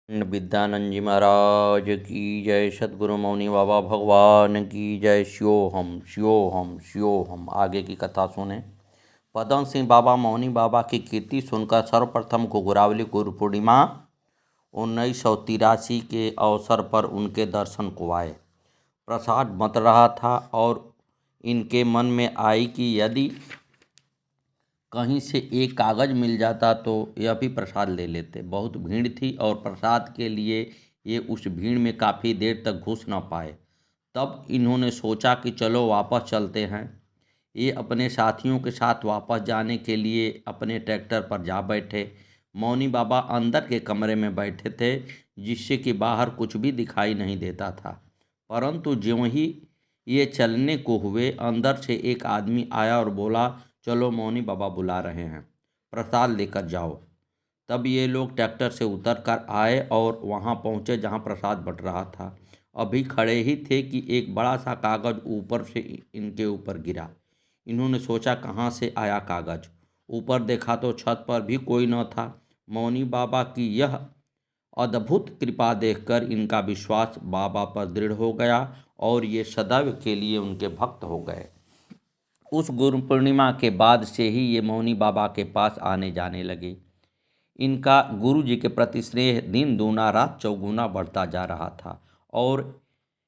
विद्यानंद जी महाराज की जय। सद्गुरु मौनी बाबा भगवान की जय। शिवोहम शिवोहम शिवोहम। आगे की कथा सुने। पदम सिंह बाबा मौनी बाबा की कीर्ति सुनकर सर्वप्रथम घुघरावली गुरु पूर्णिमा 1983 के अवसर पर उनके दर्शन को आए। प्रसाद बंट रहा था और इनके मन में आई कि यदि कहीं से एक कागज़ मिल जाता तो यह भी प्रसाद ले लेते। बहुत भीड़ थी और प्रसाद के लिए ये उस भीड़ में काफ़ी देर तक घुस न पाए। तब इन्होंने सोचा कि चलो वापस चलते हैं। ये अपने साथियों के साथ वापस जाने के लिए अपने ट्रैक्टर पर जा बैठे। मौनी बाबा अंदर के कमरे में बैठे थे, जिससे कि बाहर कुछ भी दिखाई नहीं देता था। परंतु ज्यों ही ये चलने को हुए, अंदर से एक आदमी आया और बोला, चलो मौनी बाबा बुला रहे हैं, प्रसाद लेकर जाओ। तब ये लोग ट्रैक्टर से उतर कर आए और वहाँ पहुँचे जहाँ प्रसाद बंट रहा था। अभी खड़े ही थे कि एक बड़ा सा कागज़ ऊपर से इनके ऊपर गिरा। इन्होंने सोचा कहाँ से आया कागज़। ऊपर देखा तो छत पर भी कोई न था। मौनी बाबा की यह अद्भुत कृपा देखकर इनका विश्वास बाबा पर दृढ़ हो गया और ये सदैव के लिए उनके भक्त हो गए। उस गुरु पूर्णिमा के बाद से ही ये मौनी बाबा के पास आने जाने लगे। इनका गुरु जी के प्रति स्नेह दिन दूना रात चौगुना बढ़ता जा रहा था और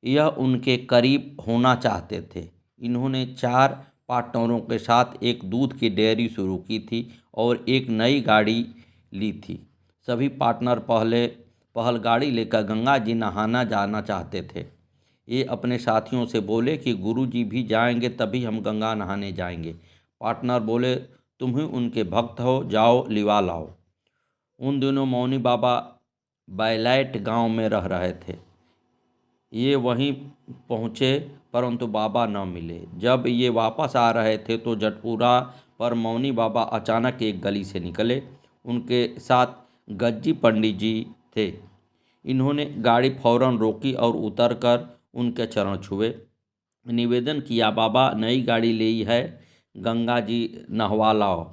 यह उनके करीब होना चाहते थे। इन्होंने 4 पार्टनरों के साथ एक दूध की डेयरी शुरू की थी और एक नई गाड़ी ली थी। सभी पार्टनर पहल गाड़ी लेकर गंगा जी नहाना जाना चाहते थे। ये अपने साथियों से बोले कि गुरु जी भी जाएंगे तभी हम गंगा नहाने जाएंगे। पार्टनर बोले, तुम ही उनके भक्त हो, जाओ लिवा लाओ। उन दिनों मौनी बाबा बैलैट गांव में रह रहे थे। ये वहीं पहुँचे परंतु बाबा न मिले। जब ये वापस आ रहे थे तो जटपुरा पर मौनी बाबा अचानक एक गली से निकले। उनके साथ गज्जी पंडित जी थे। इन्होंने गाड़ी फौरन रोकी और उतरकर उनके चरण छुए। निवेदन किया, बाबा नई गाड़ी ली है, गंगा जी नहवा लाओ।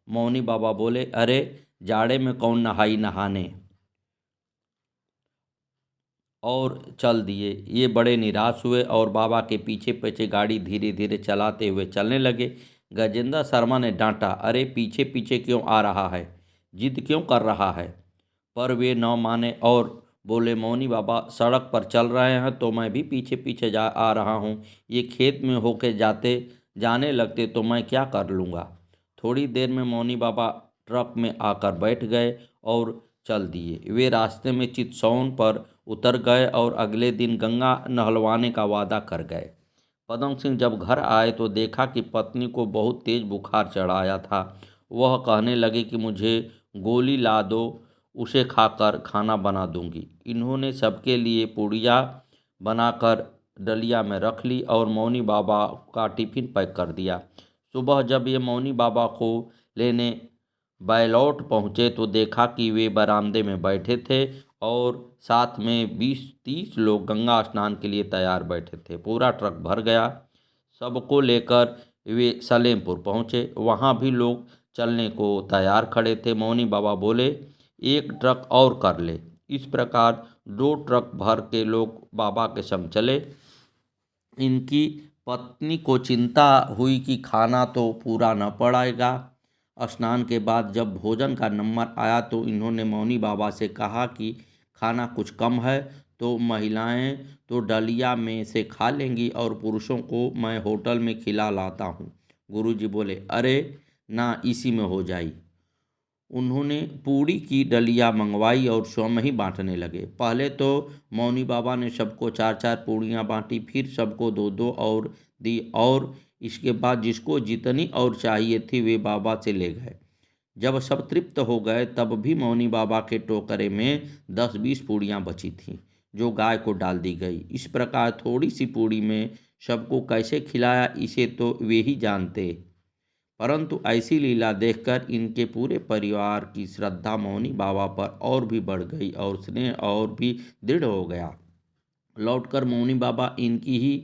मौनी बाबा बोले, अरे जाड़े में कौन नहाई नहाने, और चल दिए। ये बड़े निराश हुए और बाबा के पीछे पीछे गाड़ी धीरे धीरे चलाते हुए चलने लगे। गजेंद्र शर्मा ने डांटा, अरे पीछे पीछे क्यों आ रहा है, जिद क्यों कर रहा है। पर वे न माने और बोले, मौनी बाबा सड़क पर चल रहे हैं तो मैं भी पीछे पीछे जा आ रहा हूँ। ये खेत में होके जाने लगते तो मैं क्या कर लूँगा। थोड़ी देर में मौनी बाबा ट्रक में आकर बैठ गए और चल दिए। वे रास्ते में चितसौन पर उतर गए और अगले दिन गंगा नहलवाने का वादा कर गए। पदम सिंह जब घर आए तो देखा कि पत्नी को बहुत तेज बुखार चढ़ाया था। वह कहने लगे कि मुझे गोली ला दो, उसे खाकर खाना बना दूंगी। इन्होंने सबके लिए पूड़ियाँ बनाकर डलिया में रख ली और मौनी बाबा का टिफिन पैक कर दिया। सुबह जब ये मौनी बाबा को लेने बैलौट पहुँचे तो देखा कि वे बरामदे में बैठे थे और साथ में 20-30 लोग गंगा स्नान के लिए तैयार बैठे थे। पूरा ट्रक भर गया। सबको लेकर वे सलेमपुर पहुँचे। वहाँ भी लोग चलने को तैयार खड़े थे। मौनी बाबा बोले, एक ट्रक और कर ले। इस प्रकार 2 ट्रक भर के लोग बाबा के संग चले। इनकी पत्नी को चिंता हुई कि खाना तो पूरा न पड़ेगा। स्नान के बाद जब भोजन का नंबर आया तो इन्होंने मौनी बाबा से कहा कि खाना कुछ कम है तो महिलाएं तो डलिया में से खा लेंगी और पुरुषों को मैं होटल में खिला लाता हूँ। गुरुजी बोले, अरे ना, इसी में हो जाई। उन्होंने पूड़ी की डलिया मंगवाई और स्वयं ही बांटने लगे। पहले तो मौनी बाबा ने सबको 4-4 पूड़ियाँ बांटी, फिर सबको 2-2 और दी और इसके बाद जिसको जितनी और चाहिए थी वे बाबा से ले गए। जब सब तृप्त हो गए तब भी मौनी बाबा के टोकरे में 10-20 पूड़ियाँ बची थीं, जो गाय को डाल दी गई। इस प्रकार थोड़ी सी पूड़ी में सबको कैसे खिलाया इसे तो वे ही जानते। परंतु ऐसी लीला देखकर इनके पूरे परिवार की श्रद्धा मौनी बाबा पर और भी बढ़ गई और स्नेह और भी दृढ़ हो गया। लौटकर मौनी बाबा इनकी ही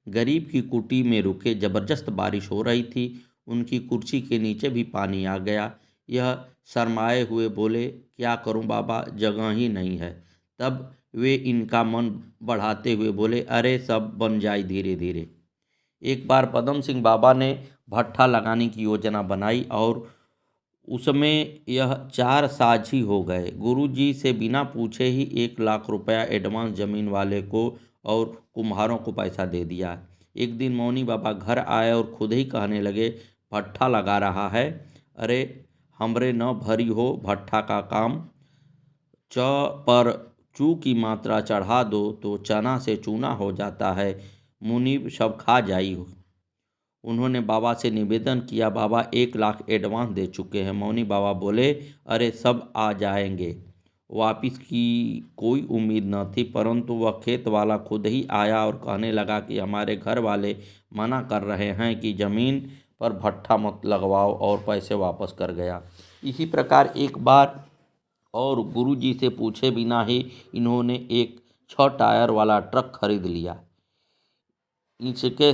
गरीब की कुटी में रुके। जबरदस्त बारिश हो रही थी। उनकी कुर्सी के नीचे भी पानी आ गया। यह शर्माए हुए बोले, क्या करूं बाबा, जगह ही नहीं है। तब वे इनका मन बढ़ाते हुए बोले, अरे सब बन जाए धीरे धीरे। एक बार पदम सिंह बाबा ने भट्ठा लगाने की योजना बनाई और उसमें यह चार साझी हो गए। गुरुजी से बिना पूछे ही 1 लाख रुपया एडवांस जमीन वाले को और कुम्हारों को पैसा दे दिया। एक दिन मौनी बाबा घर आए और खुद ही कहने लगे, भट्ठा लगा रहा है, अरे हमरे न भरी हो भट्ठा का काम। च पर चू की मात्रा चढ़ा दो तो चना से चूना हो जाता है, मुनीब सब खा जाई हो। उन्होंने बाबा से निवेदन किया, बाबा 1 लाख एडवांस दे चुके हैं। मौनी बाबा बोले, अरे सब आ जाएंगे। वापिस की कोई उम्मीद न थी, परंतु वह खेत वाला खुद ही आया और कहने लगा कि हमारे घर वाले मना कर रहे हैं कि ज़मीन पर भट्ठा मत लगवाओ, और पैसे वापस कर गया। इसी प्रकार एक बार और गुरुजी से पूछे बिना ही इन्होंने एक 6 टायर वाला ट्रक खरीद लिया। इसके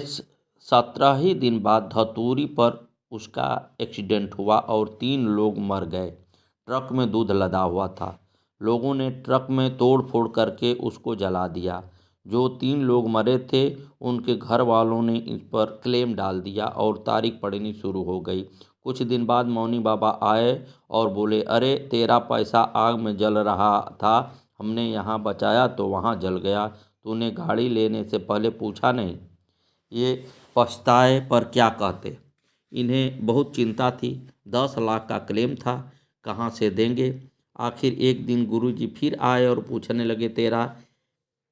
17 ही दिन बाद धतूरी पर उसका एक्सीडेंट हुआ और 3 लोग मर गए। ट्रक में दूध लदा हुआ था। लोगों ने ट्रक में तोड़ फोड़ करके उसको जला दिया। जो 3 लोग मरे थे उनके घर वालों ने इस पर क्लेम डाल दिया और तारीख पड़नी शुरू हो गई। कुछ दिन बाद मौनी बाबा आए और बोले, अरे तेरा पैसा आग में जल रहा था, हमने यहाँ बचाया तो वहाँ जल गया। तूने गाड़ी लेने से पहले पूछा नहीं। ये पछताए पर क्या कहते। इन्हें बहुत चिंता थी। 10 लाख का क्लेम था, कहाँ से देंगे। आखिर एक दिन गुरुजी फिर आए और पूछने लगे, तेरा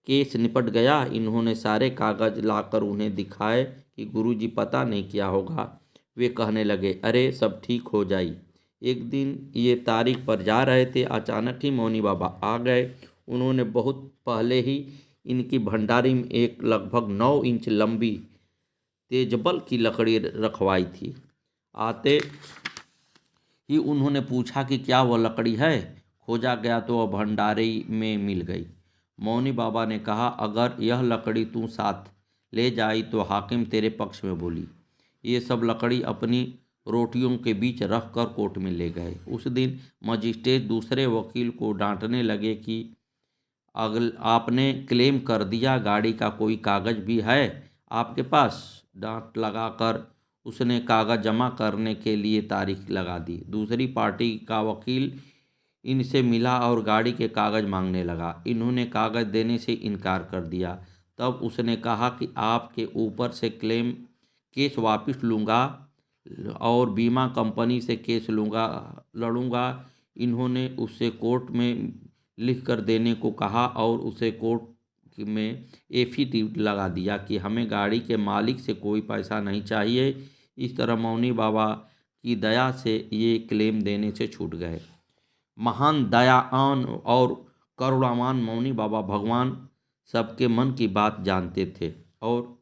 केस निपट गया। इन्होंने सारे कागज लाकर उन्हें दिखाए कि गुरुजी पता नहीं क्या होगा। वे कहने लगे, अरे सब ठीक हो जाई। एक दिन ये तारीख पर जा रहे थे, अचानक ही मौनी बाबा आ गए। उन्होंने बहुत पहले ही इनकी भंडारी में एक लगभग 9 इंच लंबी तेजबल की लकड़ी रखवाई थी। आते ही उन्होंने पूछा कि क्या वह लकड़ी है। खोजा गया तो वह भंडारी में मिल गई। मौनी बाबा ने कहा, अगर यह लकड़ी तू साथ ले जाई तो हाकिम तेरे पक्ष में बोली। ये सब लकड़ी अपनी रोटियों के बीच रख कर कोर्ट में ले गए। उस दिन मजिस्ट्रेट दूसरे वकील को डांटने लगे कि आपने क्लेम कर दिया, गाड़ी का कोई कागज भी है आपके पास। डांट लगाकर उसने कागज जमा करने के लिए तारीख लगा दी। दूसरी पार्टी का वकील इनसे मिला और गाड़ी के कागज मांगने लगा। इन्होंने कागज देने से इनकार कर दिया। तब उसने कहा कि आपके ऊपर से क्लेम केस वापस लूँगा और बीमा कंपनी से केस लड़ूंगा। इन्होंने उससे कोर्ट में लिख कर देने को कहा और उसे कोर्ट में एफिडेविट लगा दिया कि हमें गाड़ी के मालिक से कोई पैसा नहीं चाहिए। इस तरह मौनी बाबा की दया से ये क्लेम देने से छूट गए। महान दयावान और करुणावान मौनी बाबा भगवान सबके मन की बात जानते थे और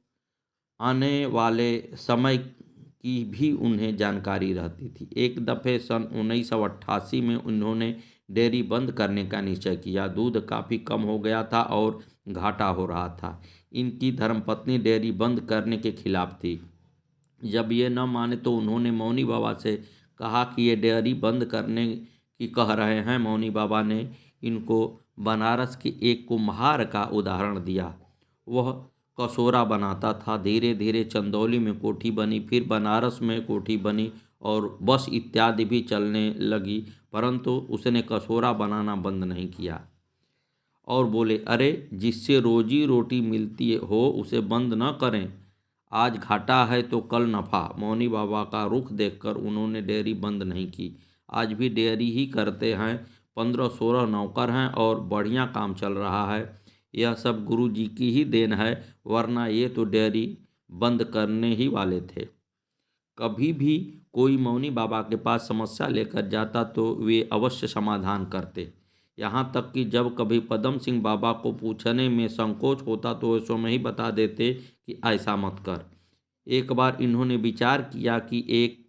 आने वाले समय की भी उन्हें जानकारी रहती थी। एक दफ़े सन 1988 में उन्होंने डेयरी बंद करने का निश्चय किया। दूध काफ़ी कम हो गया था और घाटा हो रहा था। इनकी धर्मपत्नी डेयरी बंद करने के खिलाफ थी। जब ये न माने तो उन्होंने मौनी बाबा से कहा कि ये डेयरी बंद करने की कह रहे हैं। मौनी बाबा ने इनको बनारस के एक कुम्हार का उदाहरण दिया। वह कसोरा बनाता था। धीरे धीरे चंदौली में कोठी बनी, फिर बनारस में कोठी बनी और बस इत्यादि भी चलने लगी, परंतु उसने कसोरा बनाना बंद नहीं किया। और बोले, अरे जिससे रोजी रोटी मिलती हो उसे बंद न करें। आज घाटा है तो कल नफ़ा। मौनी बाबा का रुख देखकर उन्होंने डेयरी बंद नहीं की। आज भी डेयरी ही करते हैं। 15-16 नौकर हैं और बढ़िया काम चल रहा है। यह सब गुरु जी की ही देन है, वरना ये तो डेयरी बंद करने ही वाले थे। कभी भी कोई मौनी बाबा के पास समस्या लेकर जाता तो वे अवश्य समाधान करते। यहाँ तक कि जब कभी पदम सिंह बाबा को पूछने में संकोच होता तो वे स्वयं ही बता देते कि ऐसा मत कर। एक बार इन्होंने विचार किया कि एक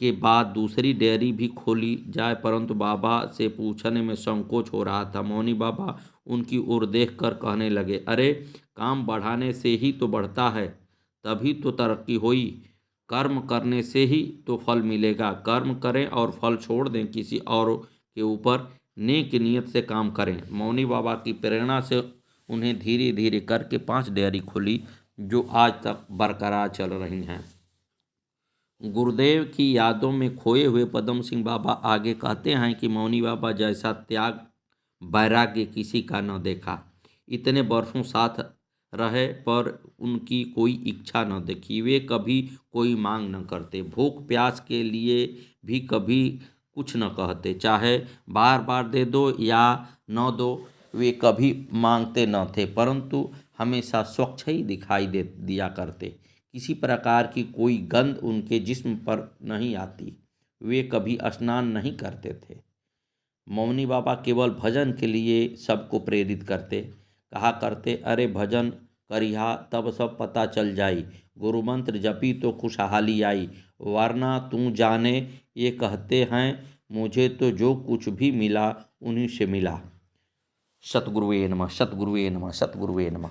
के बाद दूसरी डेयरी भी खोली जाए, परंतु बाबा से पूछने में संकोच हो रहा था। मौनी बाबा उनकी ओर देखकर कहने लगे, अरे काम बढ़ाने से ही तो बढ़ता है, तभी तो तरक्की हुई। कर्म करने से ही तो फल मिलेगा। कर्म करें और फल छोड़ दें, किसी और के ऊपर नेक नियत से काम करें। मौनी बाबा की प्रेरणा से उन्हें धीरे धीरे करके 5 डेयरी खुली, जो आज तक बरकरार चल रही हैं। गुरुदेव की यादों में खोए हुए पदम सिंह बाबा आगे कहते हैं कि मौनी बाबा जैसा त्याग वैराग्य किसी का न देखा। इतने वर्षों साथ रहे पर उनकी कोई इच्छा न देखी। वे कभी कोई मांग न करते, भूख प्यास के लिए भी कभी कुछ न कहते, चाहे बार बार दे दो या न दो। वे कभी मांगते न थे, परंतु हमेशा स्वच्छ ही दिखाई दे दिया करते। किसी प्रकार की कोई गंध उनके जिस्म पर नहीं आती। वे कभी स्नान नहीं करते थे। मौनी बाबा केवल भजन के लिए सबको प्रेरित करते। कहा करते, अरे भजन करिहा तब सब पता चल जाई, गुरु मंत्र जपी तो खुशहाली आई, वरना तू जाने ये कहते हैं मुझे तो जो कुछ भी मिला उन्हीं से मिला। सतगुरुवे नमः, सतगुरुवे नमः, सतगुरुवे नमः।